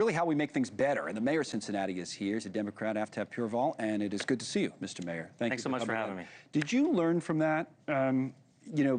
Really how we make things better. And the mayor of Cincinnati is here. He's a Democrat, Aftab Pureval, and it is good to see you, Mr. Mayor. Thanks so much for having me. Did you learn from that?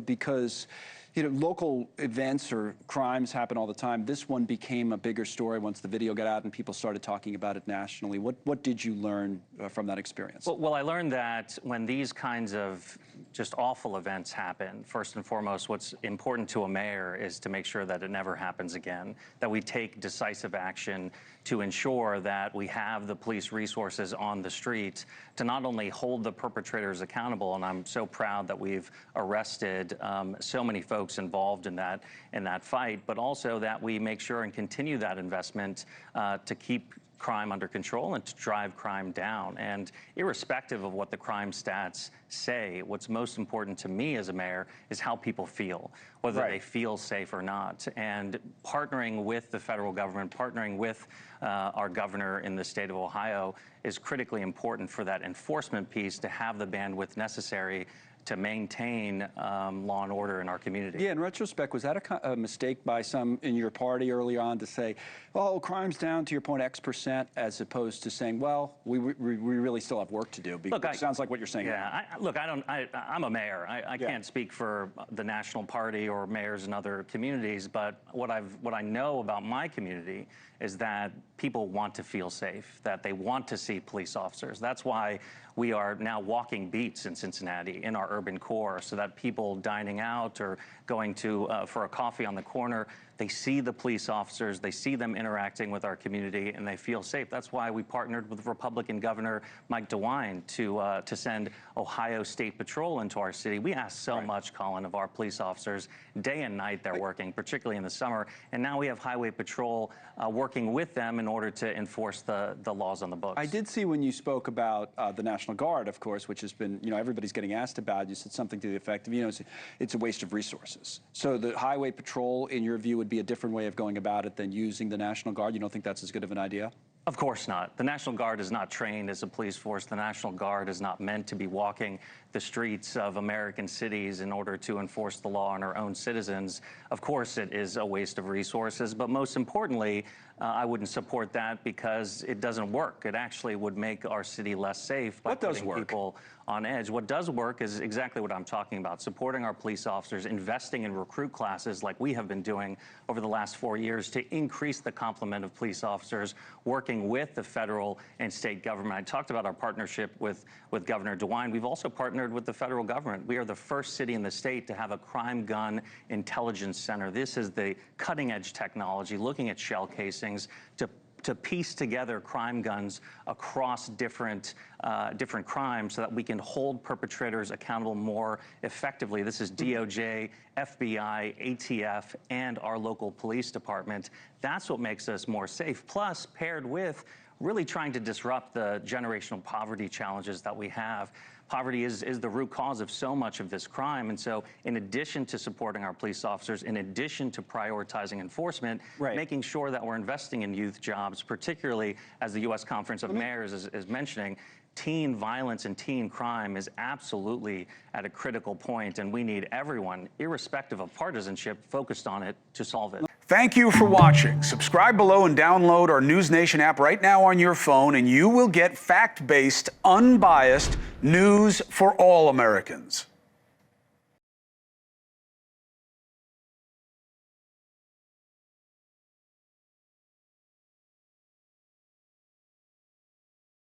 Because local events or crimes happen all the time. This one became a bigger story once the video got out and people started talking about it nationally. What did you learn from that experience? Well, I learned that when these kinds of just awful events happen, first and foremost, what's important to a mayor is to make sure that it never happens again, that we take decisive action to ensure that we have the police resources on the street to not only hold the perpetrators accountable, and I'm so proud that we've arrested so many folks involved in that fight, but also that we make sure and continue that investment to keep crime under control and to drive crime down. And irrespective of what the crime stats say, what's most important to me as a mayor is how people feel, whether they feel safe or not. And partnering with the federal government, partnering with our governor in the state of Ohio is critically important for that enforcement piece to have the bandwidth necessary to maintain law and order in our community. Yeah, in retrospect, was that a mistake by some in your party early on to say, oh, crime's down, to your point, X%, as opposed to saying, well, we really still have work to do? Because it sounds like what you're saying. Yeah, I'm a mayor. I can't speak for the national party or mayors in other communities, but what I know about my community is that people want to feel safe, that they want to see police officers. That's why we are now walking beats in Cincinnati in our urban core, so that people dining out or going to for a coffee on the corner, they see the police officers, they see them interacting with our community, and they feel safe. That's why we partnered with Republican Governor Mike DeWine to send Ohio State Patrol into our city. We ask so much, Colin, of our police officers. Day and night they're working, particularly in the summer. And now we have Highway Patrol working with them in order to enforce the laws on the books. I did see when you spoke about the National Guard, of course, which has been, everybody's getting asked about. You said something to the effect of, it's a waste of resources. So the Highway Patrol, in your view, would be a different way of going about it than using the National Guard? You don't think that's as good of an idea? Of course not. The National Guard is not trained as a police force. The National Guard is not meant to be walking the streets of American cities in order to enforce the law on our own citizens. Of course, it is a waste of resources, but most importantly, I wouldn't support that because it doesn't work. It actually would make our city less safe by putting people on edge. What does work is exactly what I'm talking about, supporting our police officers, investing in recruit classes like we have been doing over the last 4 years to increase the complement of police officers, working with the federal and state government. I talked about our partnership with Governor DeWine. We've also partnered with the federal government. We are the first city in the state to have a crime gun intelligence center. This is the cutting edge technology, looking at shell casings to piece together crime guns across different crimes so that we can hold perpetrators accountable more effectively. This is DOJ, FBI, ATF, and our local police department. That's what makes us more safe. Plus, paired with really trying to disrupt the generational poverty challenges that we have. Poverty is the root cause of so much of this crime. And so in addition to supporting our police officers, in addition to prioritizing enforcement, making sure that we're investing in youth jobs, particularly as the U.S. Conference of Mayors is mentioning, teen violence and teen crime is absolutely at a critical point, and we need everyone, irrespective of partisanship, focused on it to solve it. Thank you for watching. Subscribe below and download our NewsNation app right now on your phone, and you will get fact-based, unbiased news for all Americans.